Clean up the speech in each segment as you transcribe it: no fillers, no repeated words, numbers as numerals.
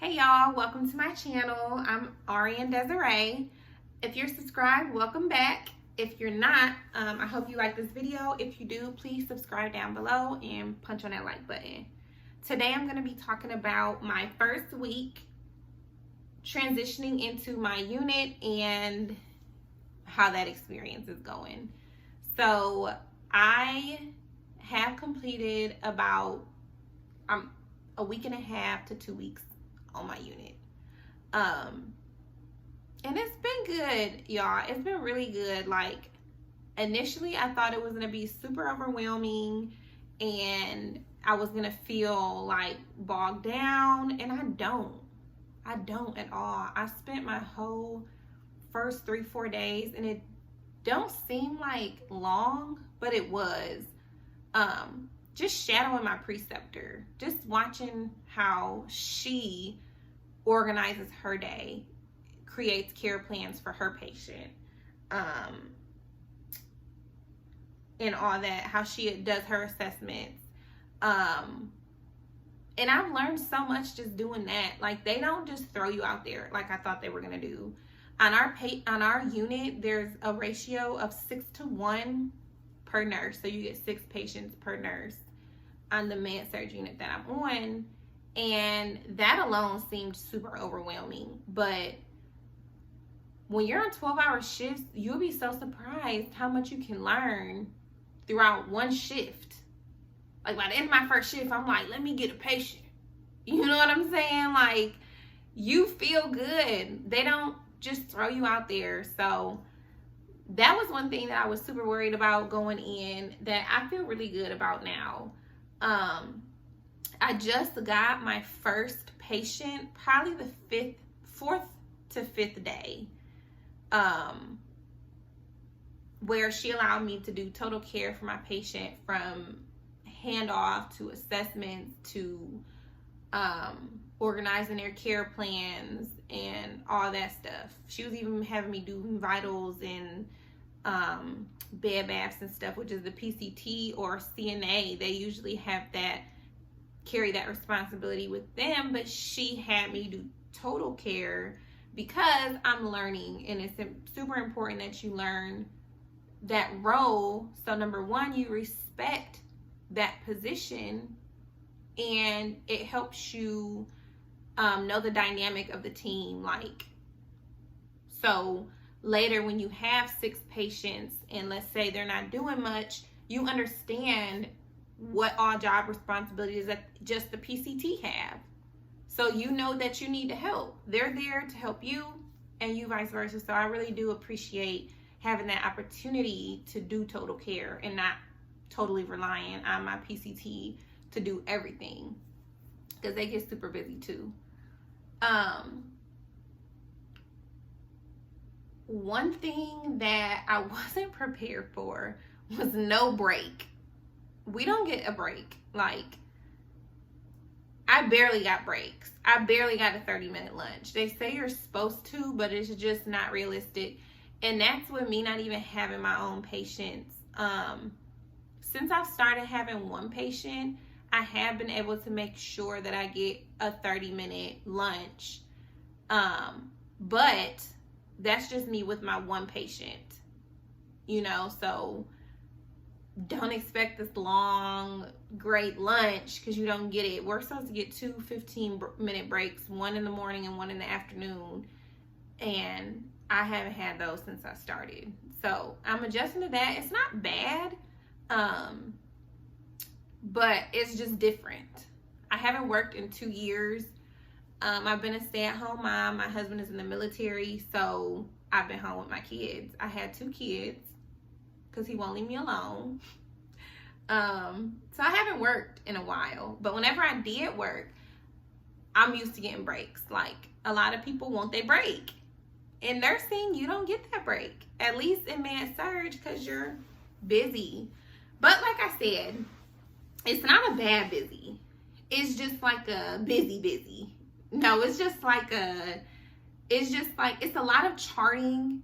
Hey y'all, welcome to my channel. I'm Ariane Desiree. If you're subscribed, welcome back. If you're not, I hope you like this video. If you do, please subscribe down below and punch on that like button. Today I'm going to be talking about my first week transitioning into my unit and how that experience is going. So I have completed about a week and a half to 2 weeks on my unit. And it's been good, y'all. It's been really good. Like, initially I thought it was gonna be super overwhelming and I was gonna feel like bogged down, and I don't at all. I spent my whole first 3-4 days, and it don't seem like long, but it was. Just shadowing my preceptor, just watching how she organizes her day, creates care plans for her patient, and all that, how she does her assessments. And I've learned so much just doing that. Like, they don't just throw you out there like I thought they were gonna do. On our unit, there's a ratio of 6-to-1 per nurse, so you get 6 patients per nurse on the Med-Surg unit that I'm on, and that alone seemed super overwhelming. But when you're on 12-hour shifts, you'll be so surprised how much you can learn throughout one shift. Like, by the end of my first shift, I'm like, let me get a patient. You know what I'm saying? Like, you feel good. They don't just throw you out there. So that was one thing that I was super worried about going in that I feel really good about now. I just got my first patient probably the 4th to 5th day, where she allowed me to do total care for my patient, from handoff to assessments to organizing their care plans and all that stuff. She was even having me do vitals and bed baths and stuff, which is the PCT or CNA. They usually have that, carry that responsibility with them, but she had me do total care because I'm learning, and it's super important that you learn that role. So number one, you respect that position, and it helps you know the dynamic of the team. Like, so later when you have 6 patients and let's say they're not doing much, you understand what all job responsibilities that just the PCT have. So you know that you need to help. They're there to help you, and you vice versa. So I really do appreciate having that opportunity to do total care and not totally relying on my PCT to do everything, because they get super busy too. One thing that I wasn't prepared for was no break. We don't get a break. Like, I barely got breaks. I barely got a 30-minute lunch. They say you're supposed to, but it's just not realistic. And that's with me not even having my own patients. Since I've started having one patient, I have been able to make sure that I get a 30-minute lunch. But that's just me with my one patient, you know, so don't expect this long, great lunch, because you don't get it. We're supposed to get 2 15-minute breaks, one in the morning and one in the afternoon, and I haven't had those since I started. So I'm adjusting to that. It's not bad, but it's just different. I haven't worked in 2 years. I've been a stay-at-home mom. My husband is in the military, so I've been home with my kids. I had 2 kids because he won't leave me alone. So I haven't worked in a while, but whenever I did work, I'm used to getting breaks. Like, a lot of people want their break. In nursing, you don't get that break, at least in Med-Surg, because you're busy. But like I said, it's not a bad busy. It's just like a busy. No, it's just like it's a lot of charting.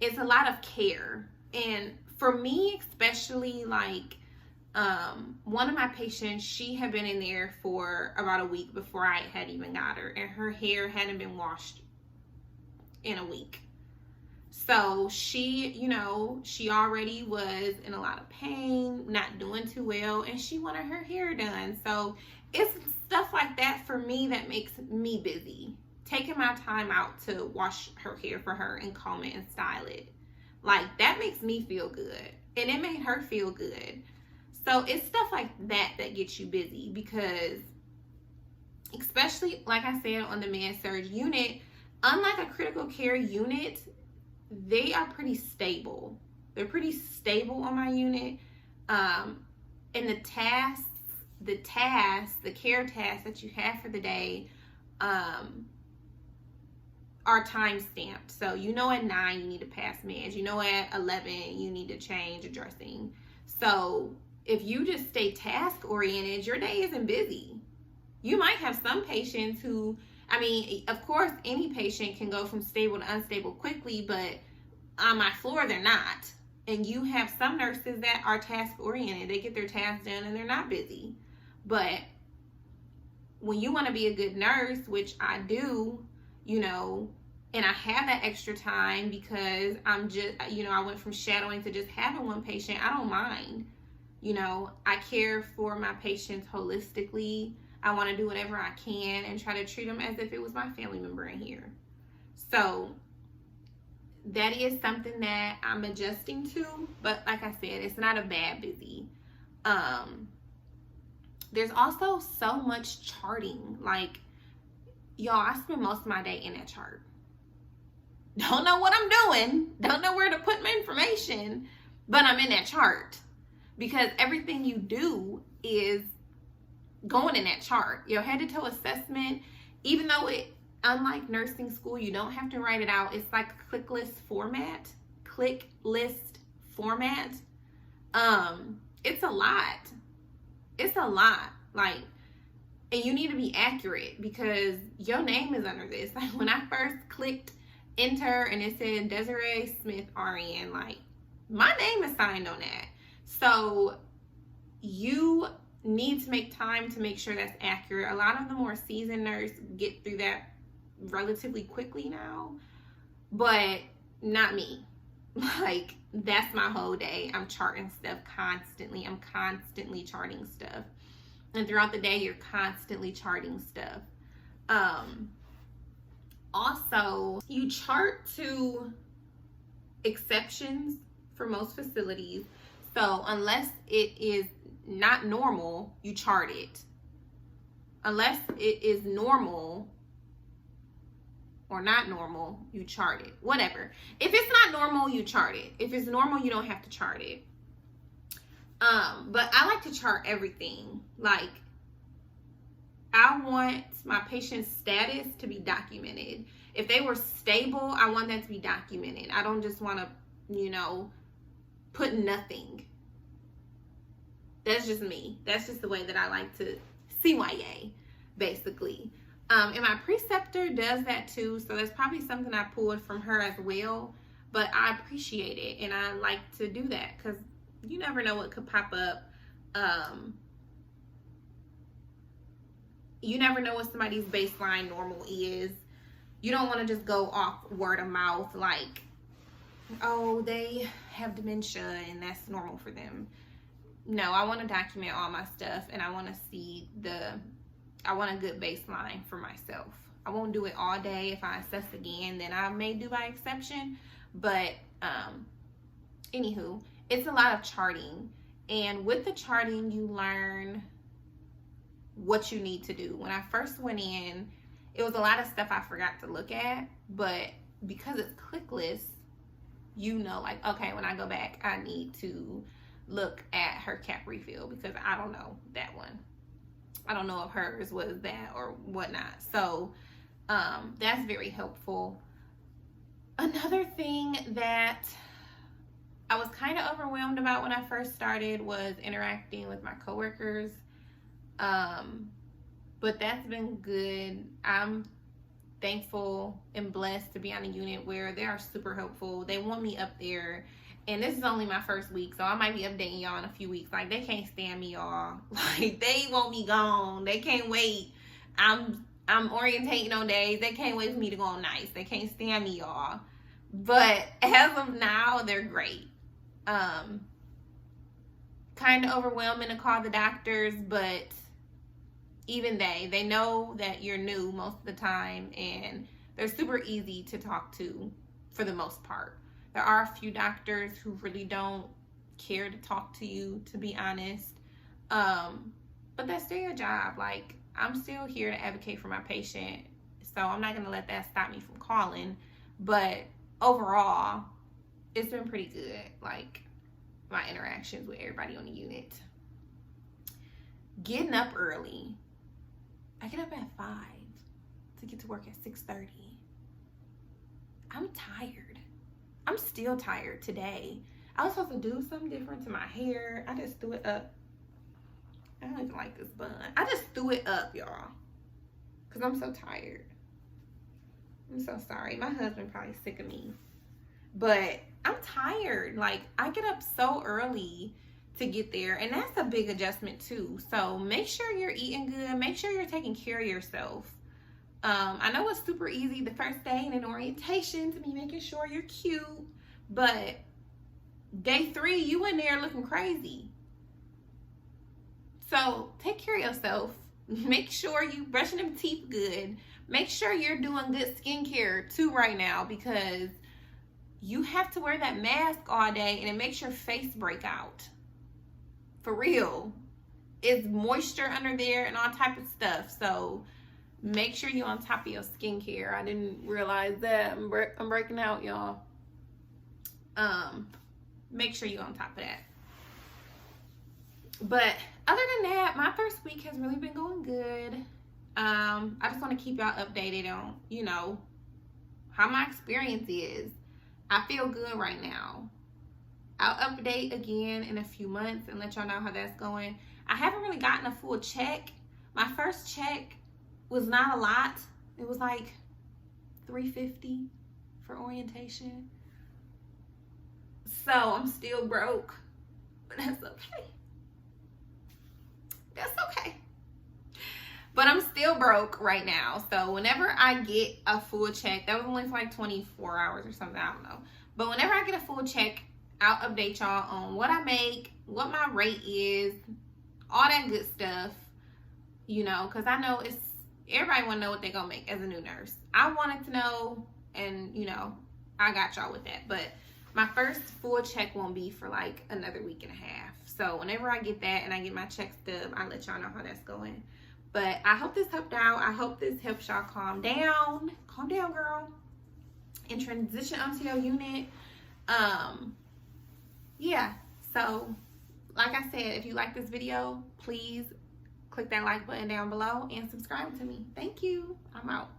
It's a lot of care. And for me, especially, like, One of my patients, she had been in there for about a week before I had even got her, and her hair hadn't been washed in a week. So she, you know, she already was in a lot of pain, not doing too well, and she wanted her hair done. So it's stuff like that for me that makes me busy. Taking my time out to wash her hair for her and comb it and style it. Like, that makes me feel good. And it made her feel good. So it's stuff like that that gets you busy, because especially, like I said, on the Med-Surg unit, unlike a critical care unit, they are pretty stable. They're pretty stable on my unit. And the care tasks that you have for the day are time stamped. So you know at 9 you need to pass meds. You know at 11 you need to change a dressing. So if you just stay task oriented, your day isn't busy. You might have some patients who, I mean, of course, any patient can go from stable to unstable quickly, but on my floor, they're not. And you have some nurses that are task-oriented. They get their tasks done and they're not busy. But when you want to be a good nurse, which I do, you know, and I have that extra time because I'm just, you know, I went from shadowing to just having one patient, I don't mind. You know, I care for my patients holistically. I want to do whatever I can and try to treat them as if it was my family member in here. So that is something that I'm adjusting to, but like I said, it's not a bad busy. There's also so much charting. Like, y'all, I spend most of my day in that chart. Don't know what I'm doing, don't know where to put my information, but I'm in that chart because everything you do is going in that chart. Your head-to-toe assessment, even though it, unlike nursing school, you don't have to write it out. It's like a click list format. It's a lot. It's a lot. Like, and you need to be accurate because your name is under this. Like, when I first clicked enter and it said Desiree Smith RN, like, my name is signed on that. So you need to make time to make sure that's accurate. A lot of the more seasoned nurses get through that relatively quickly now, but not me. Like, that's my whole day. I'm charting stuff constantly. I'm constantly charting stuff. And throughout the day, you're constantly charting stuff. Also, you chart to exceptions for most facilities. So unless it is not normal, you chart it. Unless it is normal or not normal, you chart it. Whatever. If it's not normal, you chart it. If it's normal, you don't have to chart it. But I like to chart everything. Like, I want my patient's status to be documented. If they were stable, I want that to be documented. I don't just want to, you know, put nothing. That's just me. That's just the way that I like to CYA, basically. And my preceptor does that too, so that's probably something I pulled from her as well. But I appreciate it, and I like to do that because you never know what could pop up. You never know what somebody's baseline normal is. You don't want to just go off word of mouth like, oh, they have dementia and that's normal for them. No, I want to document all my stuff, and I want to see I want a good baseline for myself. I won't do it all day. If I assess again, then I may do by exception. But anywho, it's a lot of charting. And with the charting, you learn what you need to do. When I first went in, it was a lot of stuff I forgot to look at. But because it's click lists, you know, like, okay, when I go back, I need to look at her cap refill because I don't know that one. I don't know if hers was that or whatnot. So that's very helpful. Another thing that I was kind of overwhelmed about when I first started was interacting with my coworkers. But that's been good. I'm thankful and blessed to be on a unit where they are super helpful. They want me up there. And this is only my first week, so I might be updating y'all in a few weeks. Like, they can't stand me, y'all. Like, they want me gone. They can't wait. I'm orientating on days. They can't wait for me to go on nights. They can't stand me, y'all. But as of now, they're great. Kind of overwhelming to call the doctors, but even they know that you're new most of the time, and they're super easy to talk to for the most part. There are a few doctors who really don't care to talk to you, to be honest. But that's still your job. Like, I'm still here to advocate for my patient, so I'm not going to let that stop me from calling. But overall, it's been pretty good, like, my interactions with everybody on the unit. Getting up early. I get up at 5 to get to work at 6:30. I'm tired. I'm still tired today. I was supposed to do something different to my hair. I just threw it up. I don't even like this bun. I just threw it up, y'all, because I'm so tired. I'm so sorry. My husband probably sick of me. But I'm tired. Like, I get up so early to get there, and that's a big adjustment too. So make sure you're eating good. Make sure you're taking care of yourself. I know it's super easy the first day in an orientation to be making sure you're cute, but day 3, you in there looking crazy. So take care of yourself. Make sure you brushing them teeth good. Make sure you're doing good skincare too right now, because you have to wear that mask all day and it makes your face break out. For real. It's moisture under there and all type of stuff. So make sure you're on top of your skincare. I didn't realize that. I'm breaking out, y'all. Make sure you're on top of that. But other than that, my first week has really been going good. I just want to keep y'all updated on, you know, how my experience is. I feel good right now. I'll update again in a few months and let y'all know how that's going. I haven't really gotten a full check. My first check was not a lot. It was like $350 for orientation. So I'm still broke, but that's okay. That's okay. But I'm still broke right now. So whenever I get a full check, that was only for like 24 hours or something, I don't know. But whenever I get a full check, I'll update y'all on what I make, what my rate is, all that good stuff, you know, because I know it's, everybody want to know what they're going to make as a new nurse. I wanted to know, and, you know, I got y'all with that. But my first full check won't be for like another week and a half. So whenever I get that and I get my check stub, I'll let y'all know how that's going. But I hope this helped out. I hope this helps y'all calm down. Calm down, girl. And transition onto your unit. Yeah. So, like I said, if you like this video, please click that like button down below and subscribe to me. Thank you. I'm out.